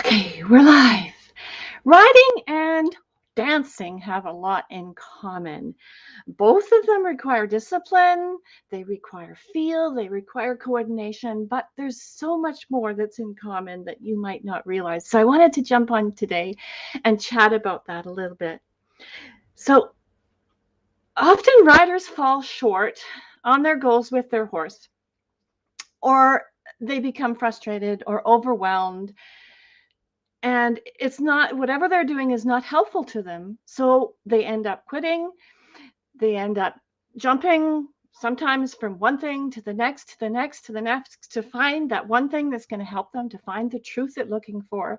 Okay, we're live. Riding and dancing have a lot in common. Both of them require discipline, they require feel, they require coordination, but there's so much more that's in common that you might not realize. So I wanted to jump on today and chat about that a little bit. So often riders fall short on their goals with their horse, or they become frustrated or overwhelmed, and it's not, whatever they're doing is not helpful to them, so they end up quitting. They end up jumping sometimes from one thing to the next, to the next, to the next, to find that one thing that's going to help them to find the truth they're looking for.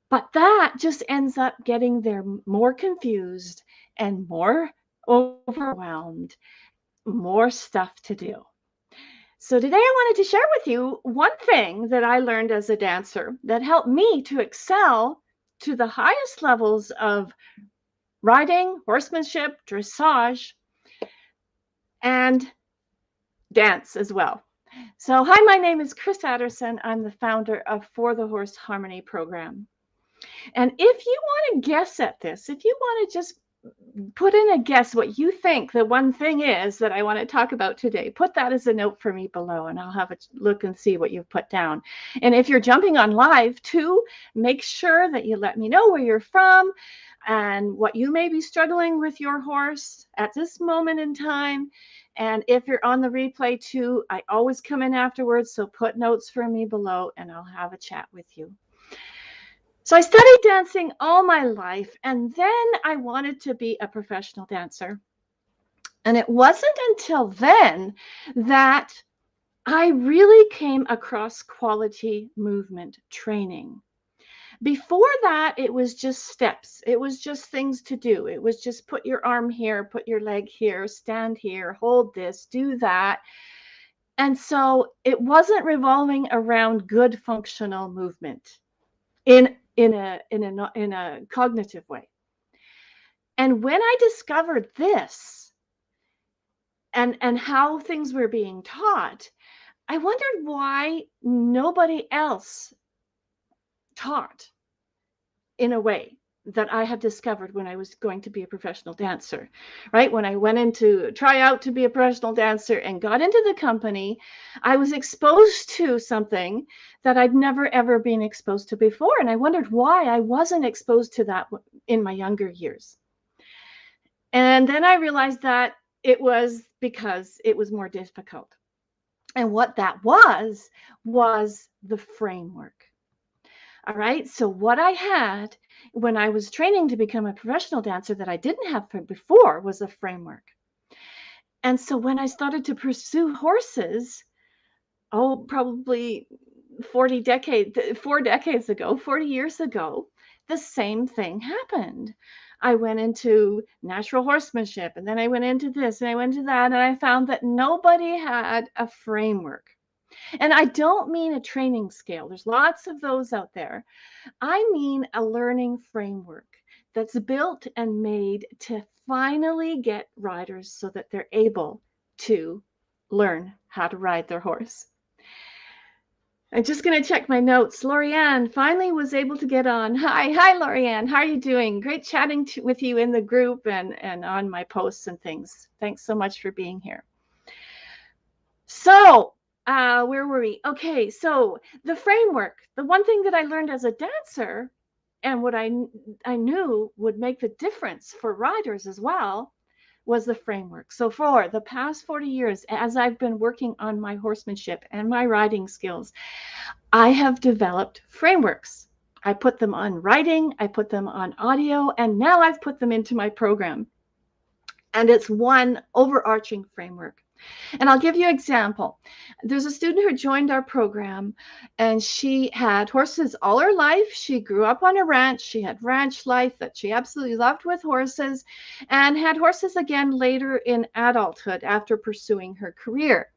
But that just ends up getting them more confused and more overwhelmed, more stuff to do. So today I wanted to share with you one thing that I learned as a dancer that helped me to excel to the highest levels of riding, horsemanship, dressage, and dance as well. So hi, my name is Chris Adderson. I'm the founder of For the Horse Harmony program. And if you want to guess at this, if you want to just put in a guess what you think the one thing is that I want to talk about today, put that as a note for me below and I'll have a look and see what you've put down. And if you're jumping on live too, make sure that you let me know where you're from and what you may be struggling with your horse at this moment in time. And if you're on the replay too, I always come in afterwards, so put notes for me below and I'll have a chat with you. So I studied dancing all my life, and then I wanted to be a professional dancer. And it wasn't until then that I really came across quality movement training. Before that, it was just steps. It was just things to do. It was just put your arm here, put your leg here, stand here, hold this, do that. And so it wasn't revolving around good functional movement in a cognitive way. And when I discovered this and how things were being taught, I wondered why nobody else taught in a way that I had discovered when I was going to be a professional dancer, right? When I went in to try out to be a professional dancer and got into the company, I was exposed to something that I'd never, ever been exposed to before. And I wondered why I wasn't exposed to that in my younger years. And then I realized that it was because it was more difficult. And what that was the framework. All right. So what I had when I was training to become a professional dancer that I didn't have before was a framework. And so when I started to pursue horses, probably 4 decades ago, 40 years ago, the same thing happened. I went into natural horsemanship, and then I went into this, and I went into that, and I found that nobody had a framework. And I don't mean a training scale. There's lots of those out there. I mean a learning framework that's built and made to finally get riders so that they're able to learn how to ride their horse. I'm just going to check my notes. Lorianne finally was able to get on. Hi, Lorianne. How are you doing? Great chatting with you in the group and on my posts and things. Thanks so much for being here. So, where were we? Okay, so the framework. The one thing that I learned as a dancer and what I knew would make the difference for riders as well was the framework. So for the past 40 years, as I've been working on my horsemanship and my riding skills, I have developed frameworks. I put them on writing, I put them on audio, and now I've put them into my program. And it's one overarching framework. And I'll give you an example. There's a student who joined our program, and she had horses all her life. She grew up on a ranch. She had ranch life that she absolutely loved with horses, and had horses again later in adulthood after pursuing her career.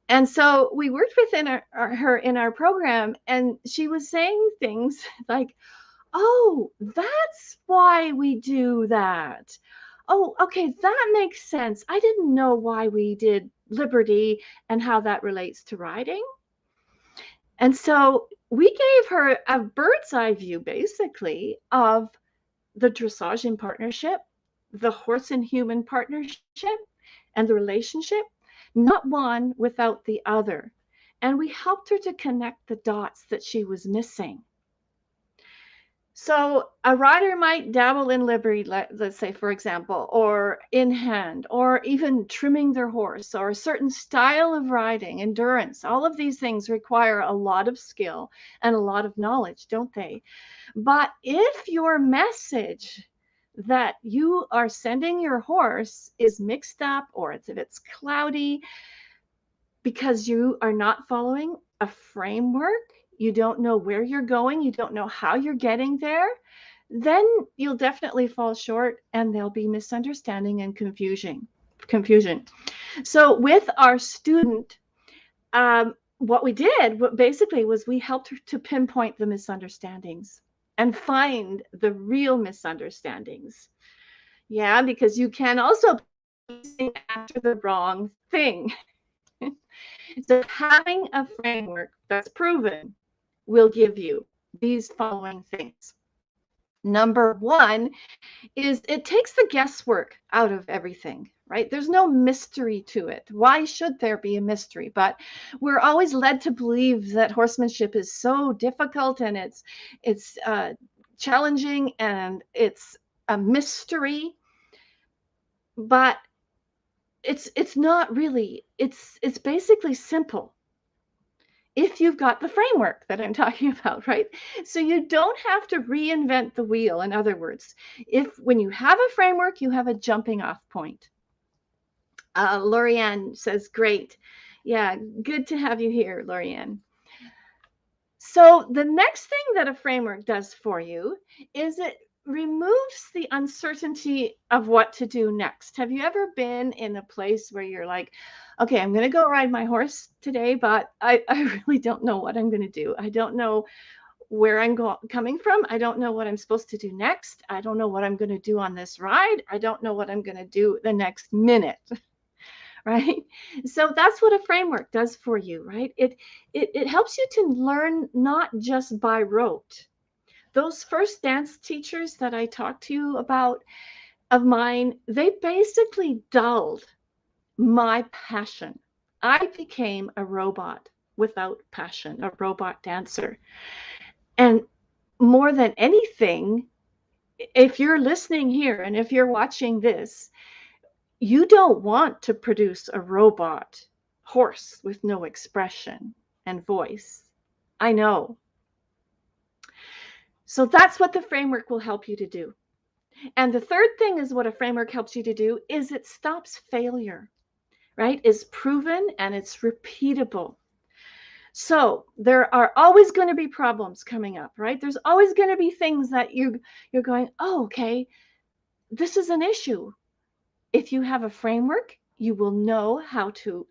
And so we worked within her in our program, and she was saying things like, oh, that's why we do that. Oh, okay, that makes sense. I didn't know why we did liberty and how that relates to riding. And so we gave her a bird's eye view, basically, of the dressage in partnership, the horse and human partnership, and the relationship, not one without the other. And we helped her to connect the dots that she was missing. So a rider might dabble in livery, let's say, for example, or in hand, or even trimming their horse, or a certain style of riding, endurance. All of these things require a lot of skill and a lot of knowledge, don't they? But if your message that you are sending your horse is mixed up, or if it's cloudy, because you are not following a framework, you don't know where you're going, you don't know how you're getting there, then you'll definitely fall short and there'll be misunderstanding and confusion. So with our student, what we did basically was we helped her to pinpoint the misunderstandings and find the real misunderstandings. Yeah, because you can also be after the wrong thing. So having a framework that's proven will give you these following things. Number one is it takes the guesswork out of everything, right? There's no mystery to it. Why should there be a mystery? But we're always led to believe that horsemanship is so difficult and it's challenging and it's a mystery, but it's not really. It's basically simple if you've got the framework that I'm talking about, right? So you don't have to reinvent the wheel. In other words, when you have a framework, you have a jumping off point. Lorianne says, great. Yeah, good to have you here, Lorianne. So the next thing that a framework does for you is it removes the uncertainty of what to do next. Have you ever been in a place where you're like, okay, I'm going to go ride my horse today, but I really don't know what I'm going to do. I don't know where I'm coming from. I don't know what I'm supposed to do next. I don't know what I'm going to do on this ride. I don't know what I'm going to do the next minute. Right? So that's what a framework does for you, right? It helps you to learn not just by rote. Those first dance teachers that I talked to you about of mine, they basically dulled my passion. I became a robot without passion, a robot dancer. And more than anything, if you're listening here and if you're watching this, you don't want to produce a robot horse with no expression and voice. I know. So that's what the framework will help you to do. And the third thing is what a framework helps you to do is it stops failure, right? It's proven and it's repeatable. So there are always going to be problems coming up, right? There's always going to be things that you're going, oh, okay, this is an issue. If you have a framework, you will know how to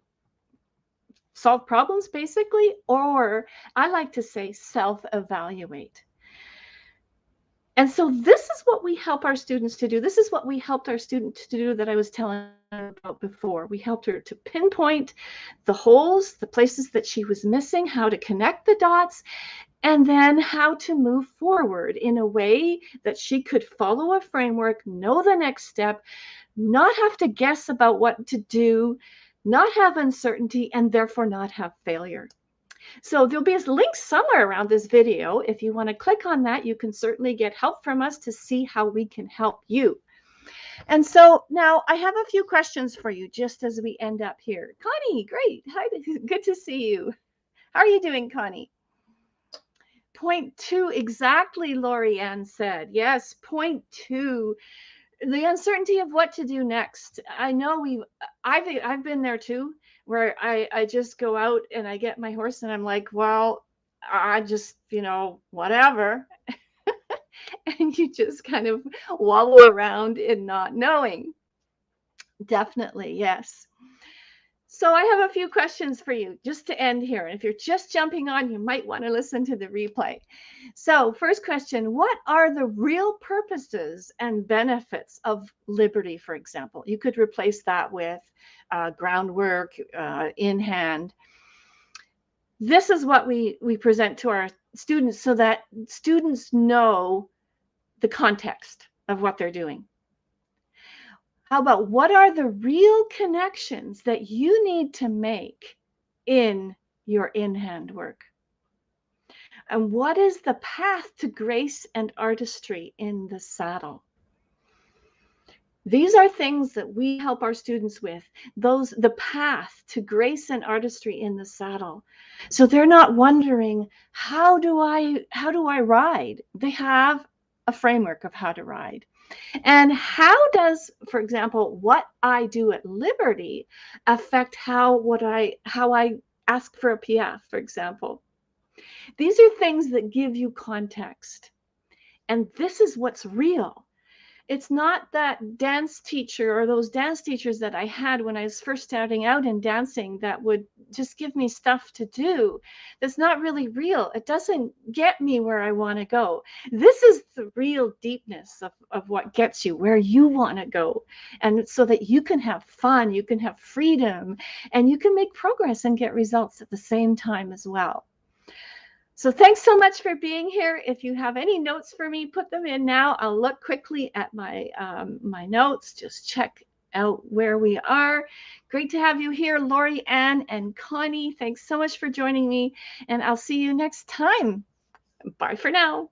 solve problems, basically, or I like to say self-evaluate. And so this is what we help our students to do. This is what we helped our student to do that I was telling about before. We helped her to pinpoint the holes, the places that she was missing, how to connect the dots, and then how to move forward in a way that she could follow a framework, know the next step, not have to guess about what to do, not have uncertainty, and therefore not have failure. So there'll be a link somewhere around this video. If you want to click on that, you can certainly get help from us to see how we can help you. And so now I have a few questions for you just as we end up here. Connie, great. Hi, good to see you. How are you doing, Connie? Point 2, exactly, Lorianne said. Yes, point 2. The uncertainty of what to do next. I know I've been there too, where I just go out and I get my horse and I'm like, well, I just, whatever. And you just kind of wallow around in not knowing. Definitely, yes. So I have a few questions for you just to end here. And if you're just jumping on, you might want to listen to the replay. So first question, what are the real purposes and benefits of Liberty, for example? You could replace that with groundwork, in hand. This is what we present to our students so that students know the context of what they're doing. How about what are the real connections that you need to make in your in-hand work? And what is the path to grace and artistry in the saddle? These are things that we help our students with, the path to grace and artistry in the saddle. So they're not wondering, how do I ride? They have a framework of how to ride. And how does, for example, what I do at Liberty affect how I ask for a PF, for example? These are things that give you context. And this is what's real. It's not that dance teacher or those dance teachers that I had when I was first starting out in dancing that would just give me stuff to do. That's not really real. It doesn't get me where I want to go. This is the real deepness of what gets you where you want to go. And so that you can have fun, you can have freedom, and you can make progress and get results at the same time as well. So thanks so much for being here. If you have any notes for me, put them in now. I'll look quickly at my my notes, just check out where we are. Great to have you here, Lori Ann and Connie. Thanks so much for joining me, and I'll see you next time. Bye for now.